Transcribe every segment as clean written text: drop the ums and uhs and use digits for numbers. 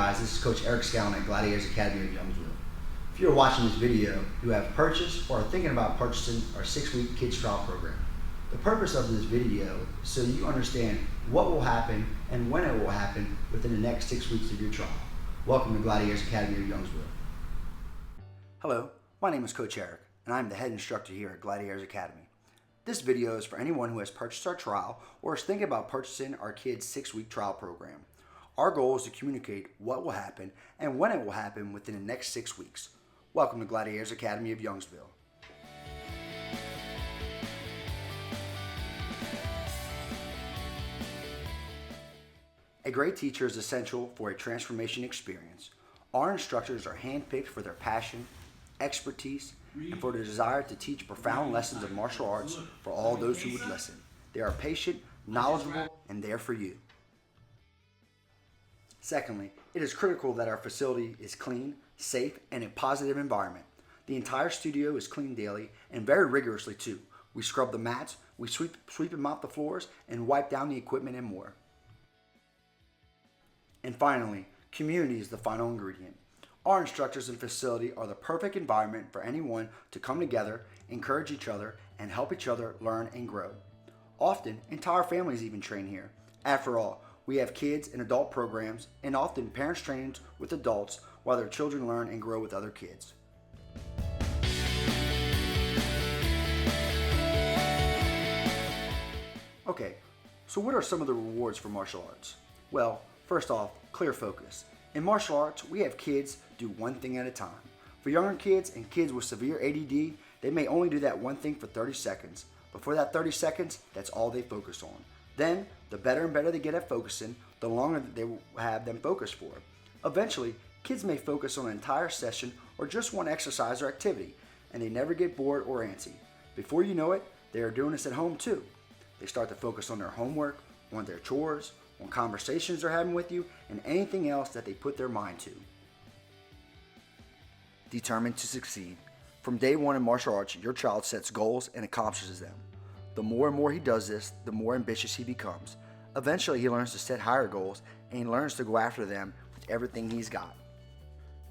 guys, this is Coach Eric Scallon at Gladiators Academy of Youngsville. If you're watching this video, you have purchased or are thinking about purchasing our 6-week kids trial program. The purpose of this video is so you understand what will happen and when it will happen within the next 6 weeks of your trial. Welcome to Gladiators Academy of Youngsville. Hello, my name is Coach Eric, and I'm the head instructor here at Gladiators Academy. This video is for anyone who has purchased our trial or is thinking about purchasing our kids' 6-week trial program. Our goal is to communicate what will happen and when it will happen within the next 6 weeks. Welcome to Gladiators Academy of Youngsville. A great teacher is essential for a transformation experience. Our instructors are handpicked for their passion, expertise, and for their desire to teach profound lessons of martial arts for all those who would listen. They are patient, knowledgeable, and there for you. Secondly, it is critical that our facility is clean, safe, and a positive environment. The entire studio is cleaned daily and very rigorously too. We scrub the mats, we sweep and mop the floors, and wipe down the equipment and more. And finally, community is the final ingredient. Our instructors and facility are the perfect environment for anyone to come together, encourage each other, and help each other learn and grow. Often, entire families even train here. After all, we have kids and adult programs, and often parents train with adults while their children learn and grow with other kids. Okay, so what are some of the rewards for martial arts? Well, first off, clear focus. In martial arts, we have kids do one thing at a time. For younger kids and kids with severe ADD, they may only do that one thing for 30 seconds. But for that 30 seconds, that's all they focus on. Then, the better and better they get at focusing, the longer they will have them focus for. Eventually, kids may focus on an entire session or just one exercise or activity, and they never get bored or antsy. Before you know it, they are doing this at home too. They start to focus on their homework, on their chores, on conversations they're having with you, and anything else that they put their mind to. Determined to succeed. From day one in martial arts, your child sets goals and accomplishes them. The more and more he does this, the more ambitious he becomes. Eventually, he learns to set higher goals, and he learns to go after them with everything he's got.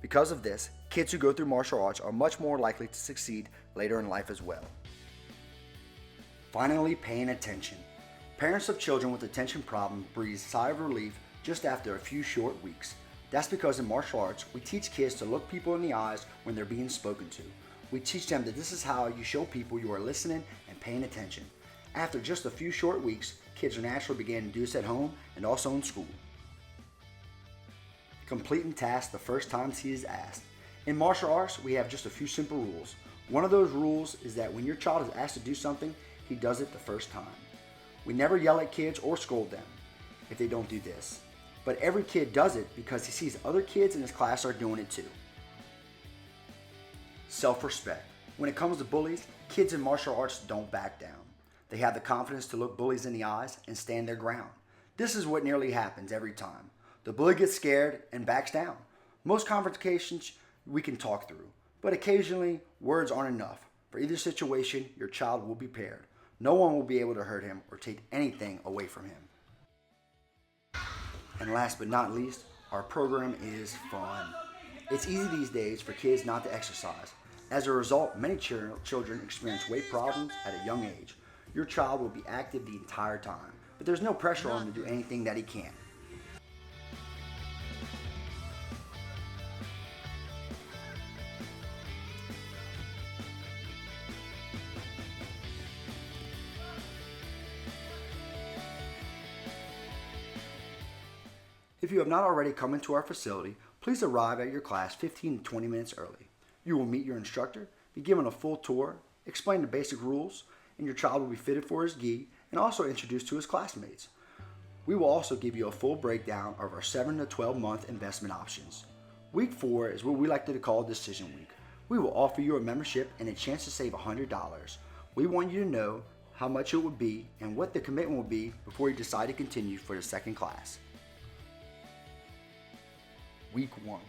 Because of this, kids who go through martial arts are much more likely to succeed later in life as well. Finally, paying attention. Parents of children with attention problems breathe a sigh of relief just after a few short weeks. That's because in martial arts, we teach kids to look people in the eyes when they're being spoken to. We teach them that this is how you show people you are listening and paying attention. After just a few short weeks, kids are naturally beginning to do this at home and also in school. Completing tasks the first time he is asked. In martial arts, we have just a few simple rules. One of those rules is that when your child is asked to do something, he does it the first time. We never yell at kids or scold them if they don't do this. But every kid does it because he sees other kids in his class are doing it too. Self-respect. When it comes to bullies, kids in martial arts don't back down. They have the confidence to look bullies in the eyes and stand their ground. This is what nearly happens every time. The bully gets scared and backs down. Most confrontations we can talk through, but occasionally words aren't enough. For either situation, your child will be prepared. No one will be able to hurt him or take anything away from him. And last but not least, our program is fun. It's easy these days for kids not to exercise. As a result, many children experience weight problems at a young age. Your child will be active the entire time, but there's no pressure on him to do anything that he can't. If you have not already come into our facility, please arrive at your class 15 to 20 minutes early. You will meet your instructor, be given a full tour, explain the basic rules, and your child will be fitted for his gi and also introduced to his classmates. We will also give you a full breakdown of our 7 to 12 month investment options. Week 4 is what we like to call Decision Week. We will offer you a membership and a chance to save $100. We want you to know how much it would be and what the commitment will be before you decide to continue for the second class. Week 1.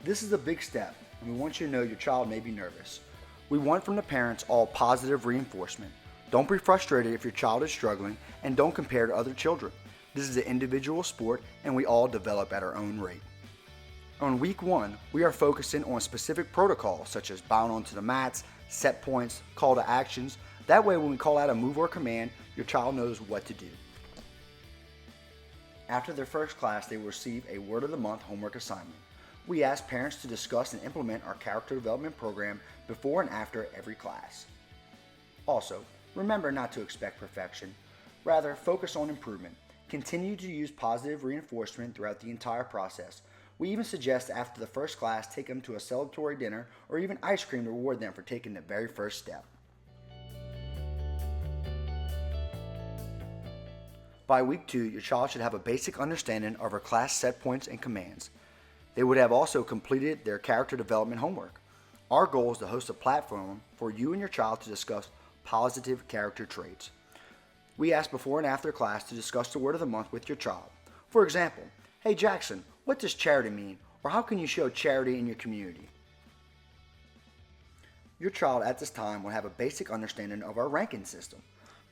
This is a big step, and we want you to know your child may be nervous. We want from the parents all positive reinforcement. Don't be frustrated if your child is struggling, and don't compare to other children. This is an individual sport, and we all develop at our own rate. On week 1, we are focusing on specific protocols such as bound onto the mats, set points, call to actions. That way when we call out a move or command, your child knows what to do. After their first class, they will receive a Word of the Month homework assignment. We ask parents to discuss and implement our character development program before and after every class. Also, remember not to expect perfection. Rather, focus on improvement. Continue to use positive reinforcement throughout the entire process. We even suggest after the first class, take them to a celebratory dinner or even ice cream to reward them for taking the very first step. By week 2, your child should have a basic understanding of our class set points and commands. They would have also completed their character development homework. Our goal is to host a platform for you and your child to discuss positive character traits. We ask before and after class to discuss the Word of the Month with your child. For example, "Hey Jackson, what does charity mean?" Or "How can you show charity in your community?" Your child at this time will have a basic understanding of our ranking system.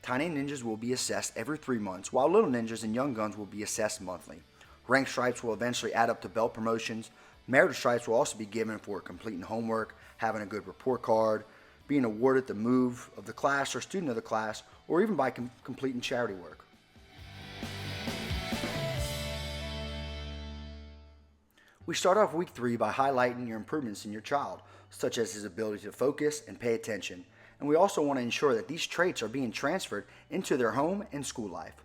Tiny ninjas will be assessed every 3 months, while little ninjas and young guns will be assessed monthly. Rank stripes will eventually add up to belt promotions. Merit stripes will also be given for completing homework, having a good report card, being awarded the move of the class or student of the class, or even by completing charity work. We start off week 3 by highlighting your improvements in your child, such as his ability to focus and pay attention. And we also want to ensure that these traits are being transferred into their home and school life.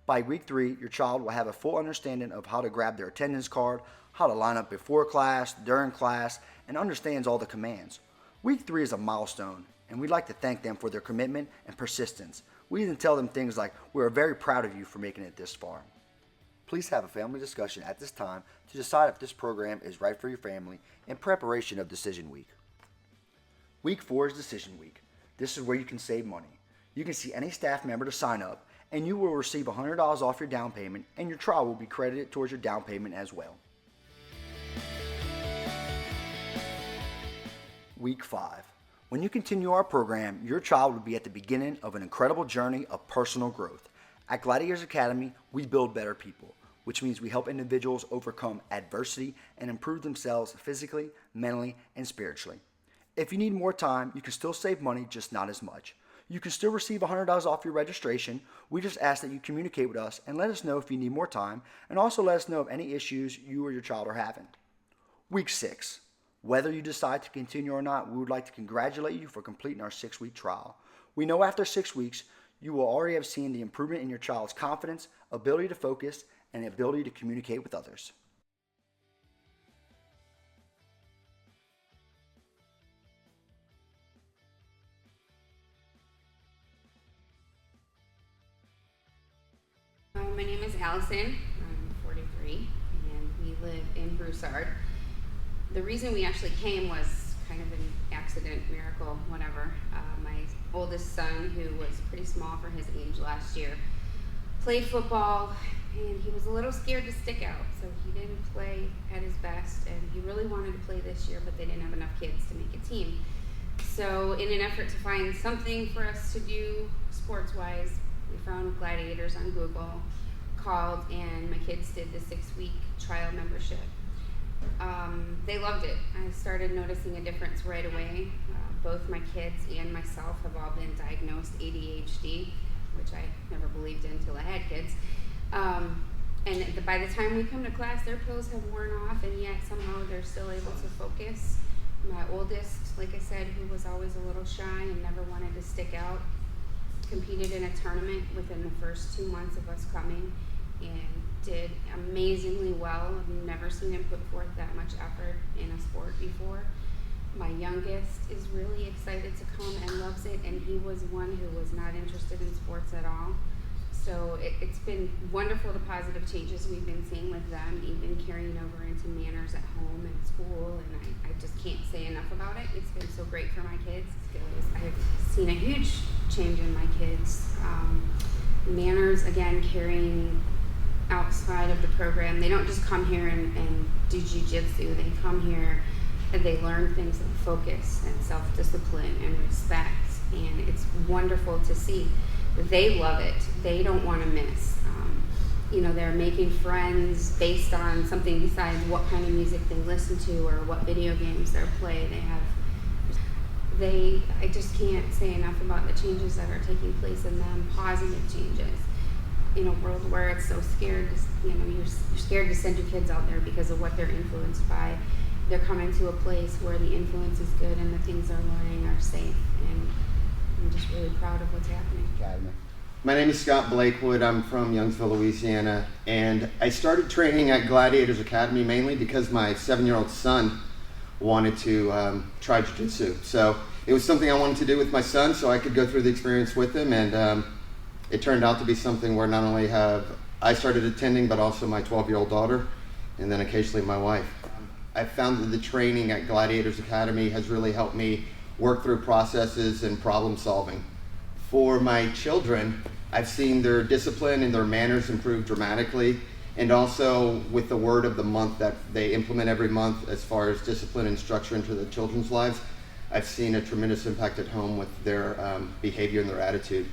By week 3, your child will have a full understanding of how to grab their attendance card, how to line up before class, during class, and understands all the commands. Week 3 is a milestone, and we'd like to thank them for their commitment and persistence. We even tell them things like, "We are very proud of you for making it this far." Please have a family discussion at this time to decide if this program is right for your family in preparation of Decision Week. Week 4 is Decision Week. This is where you can save money. You can see any staff member to sign up, and you will receive $100 off your down payment, and your child will be credited towards your down payment as well. Week 5. When you continue our program, your child will be at the beginning of an incredible journey of personal growth. At Gladiators Academy, we build better people, which means we help individuals overcome adversity and improve themselves physically, mentally, and spiritually. If you need more time, you can still save money, just not as much. You can still receive $100 off your registration. We just ask that you communicate with us and let us know if you need more time, and also let us know of any issues you or your child are having. Week 6. Whether you decide to continue or not, we would like to congratulate you for completing our 6-week trial. We know after 6 weeks, you will already have seen the improvement in your child's confidence, ability to focus, and ability to communicate with others. My name is Allison. I'm 43, and we live in Broussard. The reason we actually came was kind of an accident, miracle, whatever. My oldest son, who was pretty small for his age last year, played football, and he was a little scared to stick out, so he didn't play at his best, and he really wanted to play this year, but they didn't have enough kids to make a team. So in an effort to find something for us to do sports-wise, we found Gladiators on Google, called, and my kids did the 6-week trial membership. They loved it. I started noticing a difference right away. Both my kids and myself have all been diagnosed ADHD, which I never believed in until I had kids. And by the time we come to class, their pills have worn off, and yet somehow they're still able to focus. My oldest, like I said, who was always a little shy and never wanted to stick out, competed in a tournament within the first 2 months of us coming and did amazingly well. I've never seen him put forth that much effort in a sport before. My youngest is really excited to come and loves it, and he was one who was not interested in sports at all. So it's been wonderful, the positive changes we've been seeing with them, even carrying over into manners at home and school, and I just can't say enough about it. It's been so great for my kids. I've seen a huge change in my kids. Manners, again, carrying outside of the program. They don't just come here and do jiu-jitsu. They come here and they learn things like focus and self-discipline and respect, and it's wonderful to see. They love it. They don't want to miss. they're making friends based on something besides what kind of music they listen to or what video games they play. I just can't say enough about the changes that are taking place in them, positive changes. In a world where it's so scared, you're scared to send your kids out there because of what they're influenced by. They're coming to a place where the influence is good and the things they're learning are safe, and I'm just really proud of what's happening. Academy. My name is Scott Blakewood. I'm from Youngsville, Louisiana, and I started training at Gladiators Academy mainly because my 7-year-old son wanted to try jiu-jitsu. So it was something I wanted to do with my son so I could go through the experience with him, and it turned out to be something where not only have I started attending, but also my 12-year-old daughter, and then occasionally my wife. I found that the training at Gladiators Academy has really helped me work through processes and problem solving. For my children, I've seen their discipline and their manners improve dramatically, and also with the word of the month that they implement every month as far as discipline and structure into the children's lives, I've seen a tremendous impact at home with their behavior and their attitude.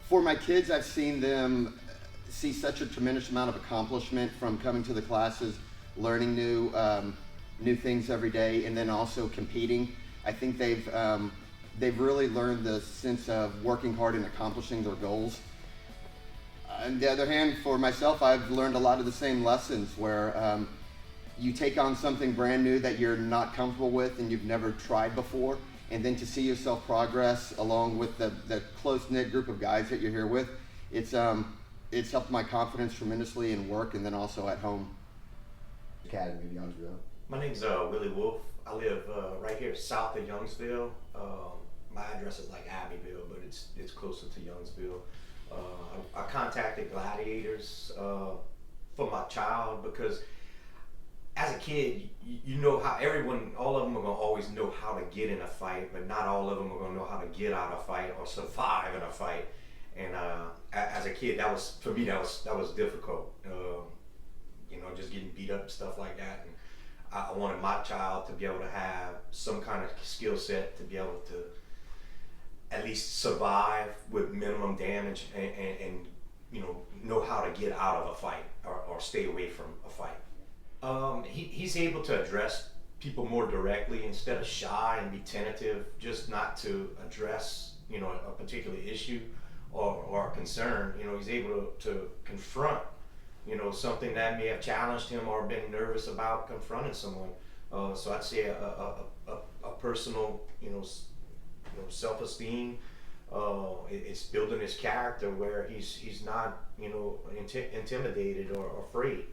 For my kids, I've seen them see such a tremendous amount of accomplishment from coming to the classes, learning new things every day, and then also competing. I think they've really learned the sense of working hard and accomplishing their goals. On the other hand, for myself, I've learned a lot of the same lessons where you take on something brand new that you're not comfortable with and you've never tried before, and then to see yourself progress along with the close-knit group of guys that you're here with, it's helped my confidence tremendously in work and then also at home. Academy of Youngsville. My name's Willie Wolf. I live right here south of Youngsville. My address is like Abbeville, but it's closer to Youngsville. I contacted Gladiators for my child because as a kid, you know how all of them are gonna always know how to get in a fight, but not all of them are gonna know how to get out of a fight or survive in a fight. And as a kid, that was difficult. Just getting beat up and stuff like that. And I wanted my child to be able to have some kind of skill set to be able to at least survive with minimum damage and know how to get out of a fight or stay away from a fight. He's able to address people more directly instead of shy and be tentative, just not to address a particular issue or concern. He's able to confront something that may have challenged him or been nervous about confronting someone. So I'd say a personal, self-esteem. It's building his character where he's not, intimidated or afraid.